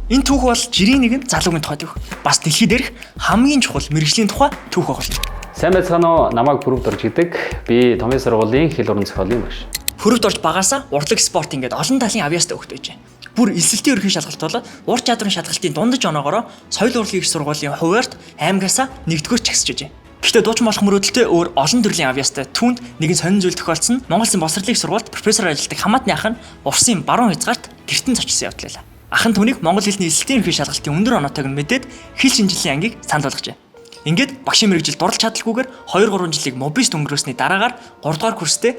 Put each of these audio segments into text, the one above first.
Энэ түүх бол жирийн нэгэн залуугийн тухай түүх. Бас дэлхийд дээрх хамгийн чухал мэргэжлийн тухай түүх байна. Сайн байцгаана уу? Намайг Бүрөвд орж гэдэг. Би Томьёо сургуулийн хэл уран зохиолын багш. Бүрөвд орж багаасаа урдлаг спорт ингээд олон талын авьяастай хөгт байж. Бүр эсэлтийн ерөнхий шалгалт бол ур чадварын шалгалтын дундаж оноогоор соёл урлагийн их сургуулийн хуваарьт аймагасаа нэгдүгээр чагсаж байж. Гэхдээ дуучин болох мөрөөдөлтөй өөр олон төрлийн авьяастай түүнд нэгэн сонин зүйл тохиолдсон. Монгол Улсын босрлын сургуульд профессор ажилладаг Хамаатны ах нь Урсын баруун хязгаарт гэртэн зочилсон явдал байлаа. Ах нь түүнийг монгол хэлний эсэлтийн ерөнхий шалгалтын өндөр оноотойг нь мэдээд хэл шинжилгээний ангийг санал болгожээ. Ингээд багшийн мэрэгжил дурлж чадалгүйгээр 2-3 жилиг мобист өнгөрөөсний дараагаар 3 дугаар курстэй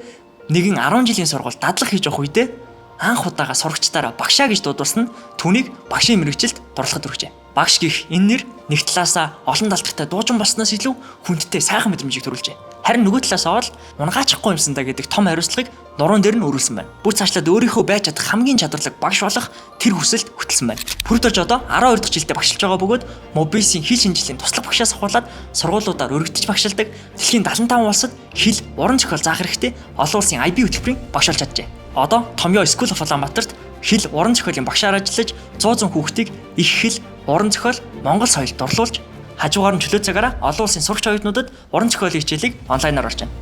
нэгэн 10 жилийн сургууль дадлаг хийж явах үедээ анх удаага сурагчдаараа багшаа гэж дуудуулсан нь түүнийг багшийн мэрэгжилд дурлахад хүргэжээ. Багш гэх энэ нэр нэг талаасаа олон далдагтай дуучин болсноос илүү хүндтэй сайхан мэдрэмжийг төрүүлжээ. Харин нөгөө талаасаа бол унгаачихгүй юмсан да гэдэг том хариуцлагыг нуруунд дээр нь өрүүлсэн байна. Бүр цаашлаад өөрийнхөө байж чадах хамгийн чадварлаг багш болох тэр хүсэлд хөтлсөн байна. Бүрд орж одоо 12 дахь жилдээ багшилж байгаа бөгөөд мобилийн хэл шинжилгээний туслах багшаас ахуулаад сургуулиудаар өргөдөж багшилдаг дэлхийн 75 улсад хэл уран зохиол заах хэрэгтэй олон улсын IB хөтөлбөрийн багш болж чаджээ. Одоо Томьёо School of Улаанбаатарт хэл уран зохиолын багшаар ажиллаж 100 хүүхдийг их хэл уран зохиол Монгол соёлд дурлуулж хажуугаар нь чөлөө цагаараа олон улсын сурагч оюутнуудад уран зохиолын хичээлийг онлайнаар олж байна.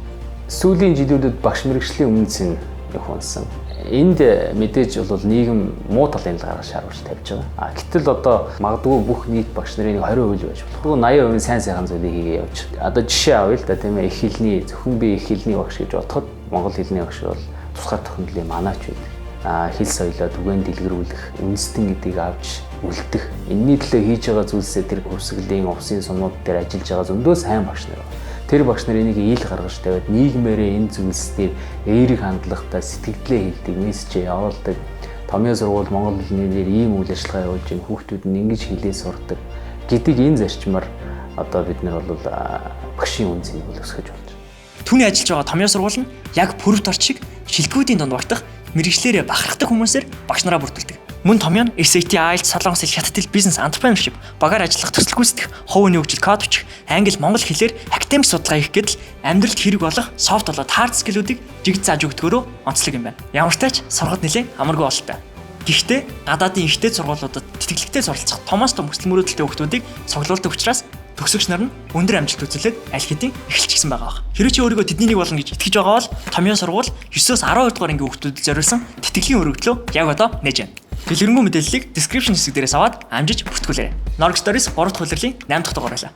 Сүүлийн жилүүдэд багш мэргэжлийн үнэлсэн их унсан. Энд мэдээж бол нийгэм муу талын гаргаж шааруулж тавьж байгаа. Гэтэл одоо магадгүй бүх нийт багш нарын 20% байж болох. 80% сайн сайхан зүйлийг хийгээ явж. Одоо жишээ авъя л да тийм ээ, их хэлний зөвхөн би их хэлний багш гэж бодоход монгол хэлний багш бол тусгай тохиолдлын манаач байдаг. Хэл соёлоо түгээн дэлгэрүүлэх, үндэстэн гэдгийг авч үлдэх. Энэний төлөө хийж байгаа зүйлсээ тэр хувьсгалын увсын сумнууд дээр ажиллаж байгаа зөндөө сайн багш нар байна. Тэр багш нар энийг ил гаргаж тавиад нийгмээрээ энэ зүйлс дээр эерэг хандлагатай сэтгэлдээ хэлдэг, мессежээ явуулдаг. Томьёо сургууль монгол хэлний дээр ийм үйл ажиллагаа явуулж байна. Хүүхдүүд нь ингэж хэлээ сурдаг гэдэг энэ зарчмаар одоо бид нар бол багшийн үн цэнийг бол өсгөж болж байна. Түүний ажиллаж байгаа Томьёо сургууль нь яг Бүрөвд орч шиг шилдэгүүдийн дунд багтах мэрэгчлэрээ бахархдаг хүмүүсээр багш нараа бүрдүүлдэг. Мөн Томьёо нь SAT, IELTS, Солонгос хэл, хятад хэл, бизнес, entrepreneurship, багаар ажиллах, төсөл гүйцэтгэх, хувийн хөгжил, код бичих, англи, монгол хэлээр академик судалгаа хийх гэдэл амьдралд хэрэг болох софт болоод хард скиллүүдийг жигд зааж өгдөгөөрөө онцлог юм байна. Ямар ч тач сургад нэлээд амаргүй бололтой. Гэхдээ гадаадын ихтэй сургуулиудад тэтгэлэгтэй суралцах томоос том хүсэл мөрөөдөлтэй хүүхдүүдийг цуглуулдаг учраас төгсөгч нар нь өндөр амжилт үзүүлээд аль хэдийн эхэлчихсэн байгаа. Хэрэв чи өөрийгөө тэдний нэг болно гэж итгэж байгаа бол Томьёо сургууль 9-өөс 12 дугаар ангийн хүүхдүүдэд зориулсан тэтгэлийн өргөдлөө яг одоо нээж байна. Дэлгэрэнгүй мэдээллийг description хэсэг дээрээс аваад амжиж бүртгүүлээрэй. Norg Stories 3 дахь улирлын 8 дахь дугаар байлаа.